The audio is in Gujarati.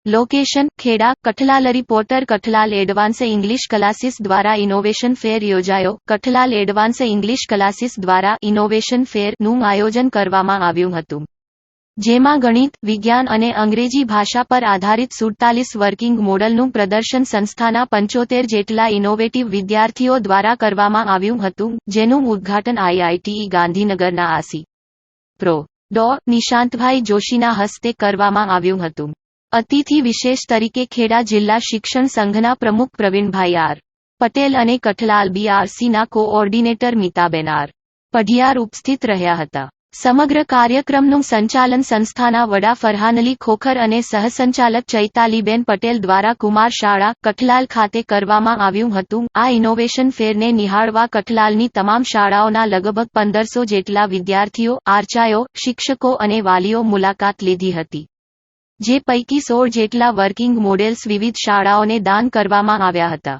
Location Kheda Kathlal reporter Kathlal advance English classes દ્વારા ઇનોવેશન ફેર યોજાયો કઠલાલ એડવાન્સ ઇંગ્લિશ ક્લાસીસ દ્વારા ઇનોવેશન ફેરનું આયોજન કરવામાં આવ્યું હતું જેમાં ગણિત વિજ્ઞાન અને અંગ્રેજી ભાષા પર આધારિત 47 વર્કિંગ મોડલનું પ્રદર્શન સંસ્થાના 75 જેટલા ઇનોવેટિવ વિદ્યાર્થીઓ દ્વારા કરવામાં આવ્યું હતું જેનું ઉદ્ઘાટન આઈઆઈટી ગાંધીનગરના આસી પ્રો ડો નિશાંતભાઈ જોશીના હસ્તે કરવામાં આવ્યું હતું અતિથિ વિશેષ તરીકે ખેડા જિલ્લા શિક્ષણ સંઘના પ્રમુખ પ્રવીણભાઈ આર પટેલ અને કઠલાલ બીઆરસીના કોઓર્ડિનેટર મીતાબેન આર પઢિયાર ઉપસ્થિત રહ્યા હતા સમગ્ર કાર્યક્રમનું સંચાલન સંસ્થાના વડા ફરહાનલી ખોખર અને સહસંચાલક ચૈતાલીબેન પટેલ દ્વારા કુમાર શાળા કઠલાલ ખાતે કરવામાં આવ્યું હતું આ ઇનોવેશન ફેરને નિહાળવા કઠલાલની તમામ શાળાઓના લગભગ 1500 જેટલા વિદ્યાર્થીઓ આચાર્યો શિક્ષકો અને વાલીઓ મુલાકાત લીધી હતી જે પૈકી 16 જેટલા વર્કિંગ મોડેલ્સ વિવિધ શાળાઓને દાન કરવામાં આવ્યા હતા।